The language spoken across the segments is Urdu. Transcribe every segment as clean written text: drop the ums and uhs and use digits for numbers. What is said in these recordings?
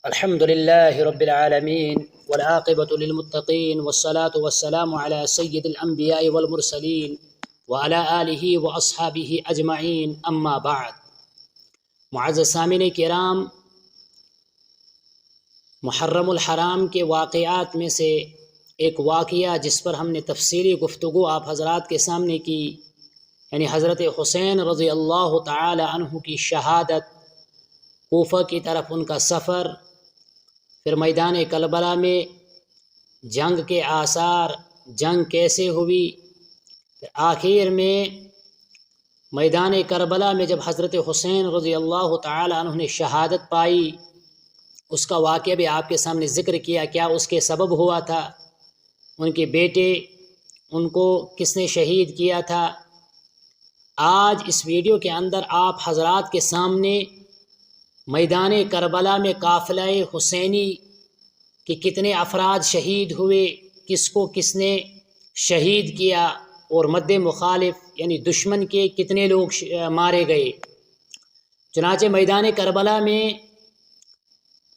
الحمد لله رب العالمين والعاقبة للمتقين والصلاة والسلام على سيد الأنبياء والمرسلين وعلى آله وأصحابه أجمعين أما بعد. معزز سامعین کرام، محرم الحرام کے واقعات میں سے ایک واقعہ جس پر ہم نے تفصیلی گفتگو آپ حضرات کے سامنے کی، یعنی حضرت حسین رضی اللہ تعالی عنہ کی شہادت، کوفہ کی طرف ان کا سفر، پھر میدان کربلا میں جنگ کے آثار، جنگ کیسے ہوئی، پھر آخر میں میدان کربلا میں جب حضرت حسین رضی اللہ تعالی عنہ نے شہادت پائی، اس کا واقعہ بھی آپ کے سامنے ذکر کیا، کیا اس کے سبب ہوا تھا، ان کے بیٹے ان کو کس نے شہید کیا تھا. آج اس ویڈیو کے اندر آپ حضرات کے سامنے میدان کربلا میں قافلہ حسینی کہ کتنے افراد شہید ہوئے، کس کو کس نے شہید کیا، اور مد مخالف یعنی دشمن کے کتنے لوگ مارے گئے. چنانچہ میدان کربلا میں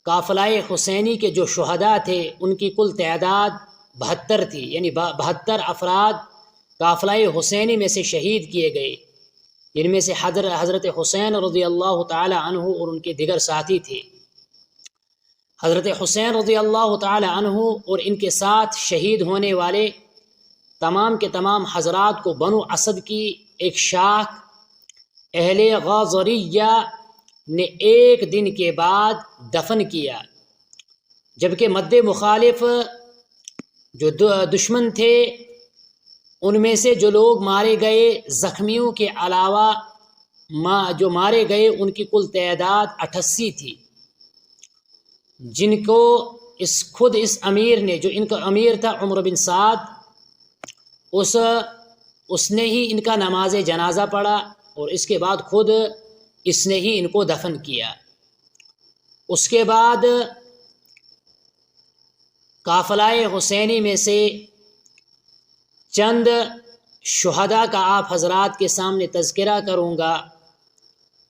قافلہ حسینی کے جو شہداء تھے ان کی کل تعداد 72 تھی، یعنی 72 افراد قافلہ حسینی میں سے شہید کیے گئے، جن میں سے حضرت حسین رضی اللہ تعالی عنہ اور ان کے دیگر ساتھی تھے. حضرت حسین رضی اللہ تعالی عنہ اور ان کے ساتھ شہید ہونے والے تمام کے تمام حضرات کو بنو اسد کی ایک شاخ اہل غازریہ نے ایک دن کے بعد دفن کیا، جبکہ مد مخالف جو دشمن تھے ان میں سے جو لوگ مارے گئے، زخمیوں کے علاوہ جو مارے گئے ان کی کل تعداد 88 تھی، جن کو خود اس امیر نے، جو ان کا امیر تھا عمر بن سعد، اس نے ہی ان کا نماز جنازہ پڑھا اور اس کے بعد خود اس نے ہی ان کو دفن کیا. اس کے بعد قافلہ حسینی میں سے چند شہداء کا آپ حضرات کے سامنے تذکرہ کروں گا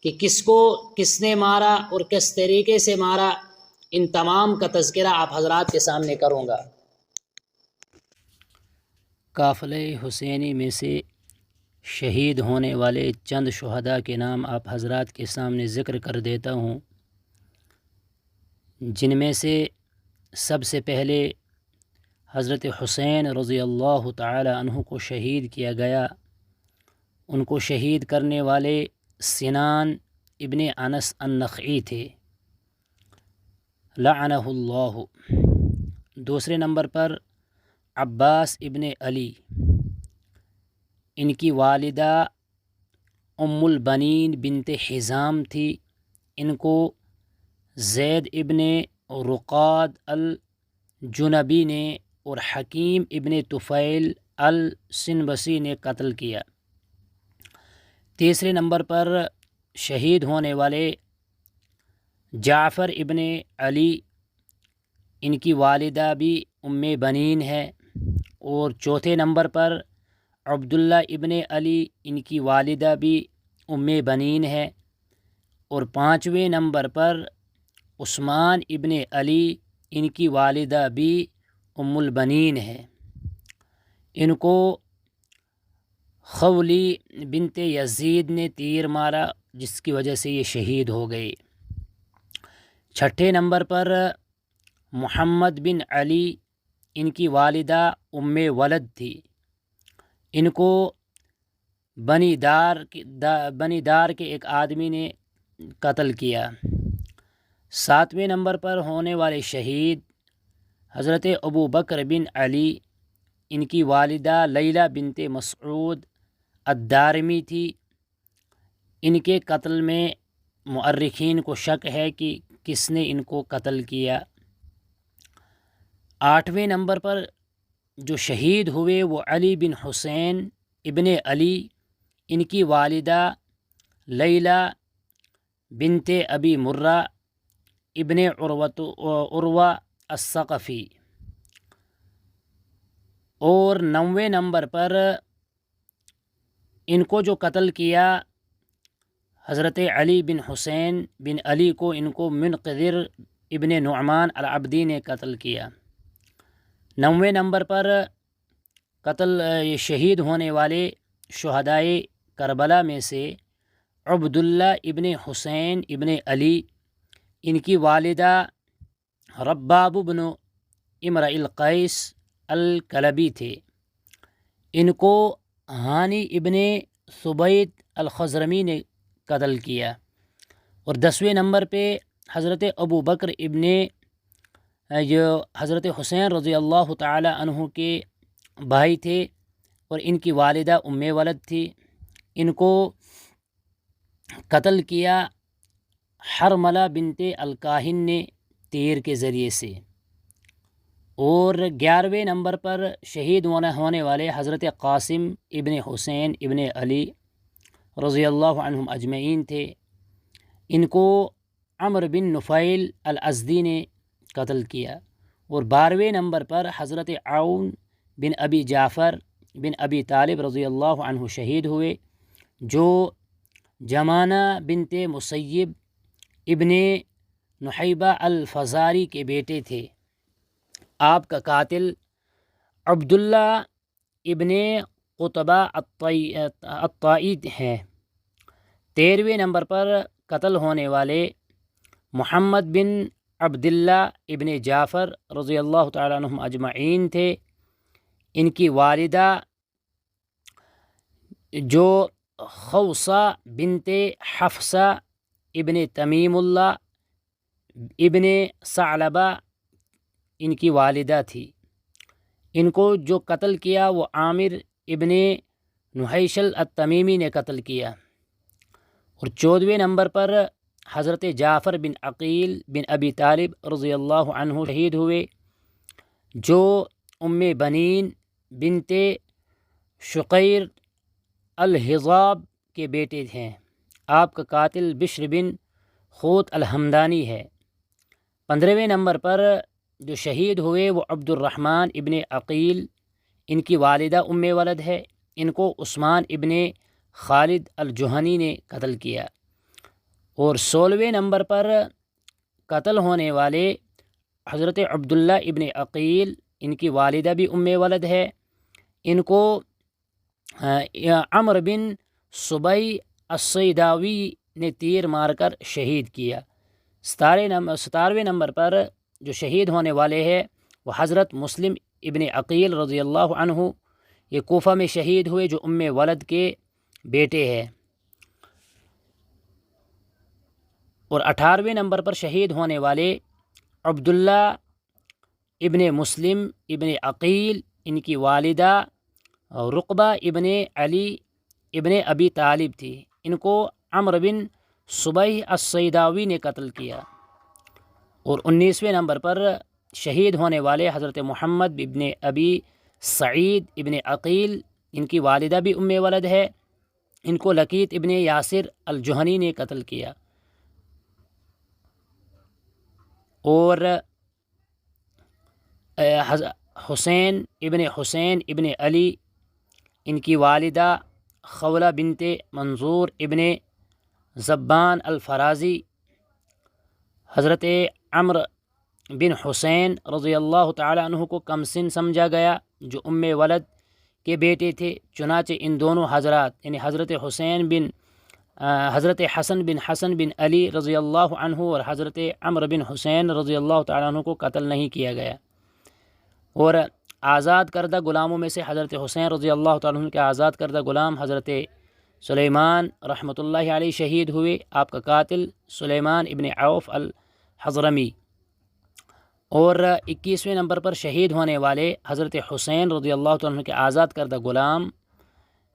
کہ کس کو کس نے مارا اور کس طریقے سے مارا. ان تمام کا تذکرہ آپ حضرات کے سامنے کروں گا. قافلہ حسینی میں سے شہید ہونے والے چند شہداء کے نام آپ حضرات کے سامنے ذکر کر دیتا ہوں، جن میں سے سب سے پہلے حضرت حسین رضی اللہ تعالی عنہ کو شہید کیا گیا. ان کو شہید کرنے والے سنان ابن انس النخعی تھے، لعنہ اللہ. دوسرے نمبر پر عباس ابن علی، ان کی والدہ ام البنین بنت حزام تھی. ان کو زید ابن رقاد الجنبی نے اور حکیم ابن طفیل السنبسی نے قتل کیا. تیسرے نمبر پر شہید ہونے والے جعفر ابن علی، ان کی والدہ بھی ام بنین ہے. اور چوتھے نمبر پر عبداللہ ابن علی، ان کی والدہ بھی ام بنین ہے. اور پانچویں نمبر پر عثمان ابن علی، ان کی والدہ بھی ام البنین ہے. ان کو خولی بنت یزید نے تیر مارا، جس کی وجہ سے یہ شہید ہو گئے. چھٹے نمبر پر محمد بن علی، ان کی والدہ ام ولد تھی. ان کو بنی دار کے ایک آدمی نے قتل کیا. ساتویں نمبر پر ہونے والے شہید حضرت ابو بکر بن علی، ان کی والدہ لیلہ بنت مسعود الدارمی تھی. ان کے قتل میں مؤرخین کو شک ہے کہ کس نے ان کو قتل کیا. آٹھویں نمبر پر جو شہید ہوئے وہ علی بن حسین ابن علی، ان کی والدہ لیلہ بنت ابی مرہ ابن عروہ الثقفی. اور 9ویں نمبر پر ان کو جو قتل کیا حضرت علی بن حسین بن علی کو، ان کو منقدر ابن نعمان العبدی نے قتل کیا۔ 9ویں نمبر پر شہید ہونے والے شہدائے کربلا میں سے عبداللہ ابن حسین ابن علی، ان کی والدہ رباب بن امرء القیس الکلبی تھے، ان کو ہانی ابن ثبیت الخزرمی نے قتل کیا۔ اور 10ویں نمبر پہ حضرت ابو بکر ابن جو حضرت حسین رضی اللہ تعالی عنہ کے بھائی تھے، اور ان کی والدہ ام ولد تھی، ان کو قتل کیا حرملہ بنت الکاہن نے تیر کے ذریعے سے۔ اور 11ویں نمبر پر شہید ہونے والے حضرت قاسم ابن حسین ابن علی رضی اللہ عنہم اجمعین تھے، ان کو عمر بن نفیل الازدی نے قتل کیا۔ اور 12ویں نمبر پر حضرت عون بن ابی جعفر بن ابی طالب رضی اللہ عنہ شہید ہوئے، جو جمانہ بنت مسیب ابن نحیبہ الفزاری کے بیٹے تھے۔ آپ کا قاتل عبداللہ ابن قطبہ الطائی ہے۔ 13ویں نمبر پر قتل ہونے والے محمد بن عبداللہ ابن جعفر رضی اللہ تعالیٰ عنہم اجمعین تھے، ان کی والدہ جو خوصہ بنت حفصہ ابن تمیم اللہ ابن ثعلبہ ان کی والدہ تھی، ان کو جو قتل کیا وہ عامر ابن نحیشل التمیمی نے قتل کیا۔ اور 14ویں نمبر پر حضرت جعفر بن عقیل بن ابی طالب رضی اللہ عنہ شہید ہوئے، جو ام بنین بنت شقیر الحضاب کے بیٹے ہیں۔ آپ کا قاتل بشر بن خوت الحمدانی ہے۔ 15ویں نمبر پر جو شہید ہوئے وہ عبد الرحمن ابن عقیل، ان کی والدہ ام ولد ہے، ان کو عثمان ابن خالد الجہنی نے قتل کیا۔ اور 16ویں نمبر پر قتل ہونے والے حضرت عبداللہ ابن عقیل، ان کی والدہ بھی ام ولد ہے، ان کو عمر بن صبی الصیداوی نے تیر مار کر شہید کیا۔ 17ویں نمبر پر جو شہید ہونے والے ہیں وہ حضرت مسلم ابن عقیل رضی اللہ عنہ، یہ کوفہ میں شہید ہوئے، جو ام ولد کے بیٹے ہیں۔ اور 18ویں نمبر پر شہید ہونے والے عبداللہ ابن مسلم ابن عقیل، ان کی والدہ رقبہ ابن علی ابن ابی طالب تھی، ان کو عمر بن صبی الصیداوی نے قتل کیا۔ اور 19ویں نمبر پر شہید ہونے والے حضرت محمد ابن ابی سعید ابن عقیل، ان کی والدہ بھی ام ولد ہے، ان کو لقیط ابن یاسر الجہنی نے قتل کیا۔ اور حسین ابن علی، ان کی والدہ خولہ بنت منظور ابن زبان الفرازی، حضرت عمر بن حسین رضی اللہ تعالی عنہ کو کم سن سمجھا گیا، جو ام ولد کے بیٹے تھے، چنانچہ ان دونوں حضرات یعنی حضرت حسن بن علی رضی اللہ عنہ اور حضرت عمر بن حسین رضی اللہ تعالی عنہ کو قتل نہیں کیا گیا۔ اور آزاد کردہ غلاموں میں سے حضرت حسین رضی اللہ تعالی عنہ کے آزاد کردہ غلام حضرت سلیمان رحمۃ اللہ علیہ شہید ہوئے، آپ کا قاتل سلیمان ابن عوف الحضرمی۔ اور 21ویں نمبر پر شہید ہونے والے حضرت حسین رضی اللہ تعالی عنہ کے آزاد کردہ غلام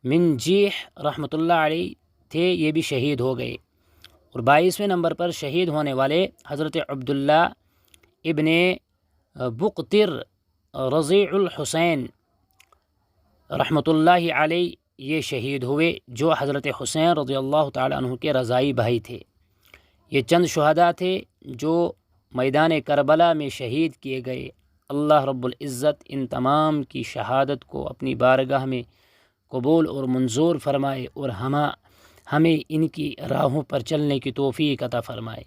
منجیح رحمۃ اللہ علیہ تھے، یہ بھی شہید ہو گئے۔ اور 22ویں نمبر پر شہید ہونے والے حضرت عبداللہ ابن بقتر رضیع الحسین رحمۃ اللہ علیہ یہ شہید ہوئے، جو حضرت حسین رضی اللہ تعالی عنہ کے رضائی بھائی تھے۔ یہ چند شہداء تھے جو میدان کربلا میں شہید کیے گئے۔ اللہ رب العزت ان تمام کی شہادت کو اپنی بارگاہ میں قبول اور منظور فرمائے، اور ہمیں ان کی راہوں پر چلنے کی توفیق عطا فرمائے۔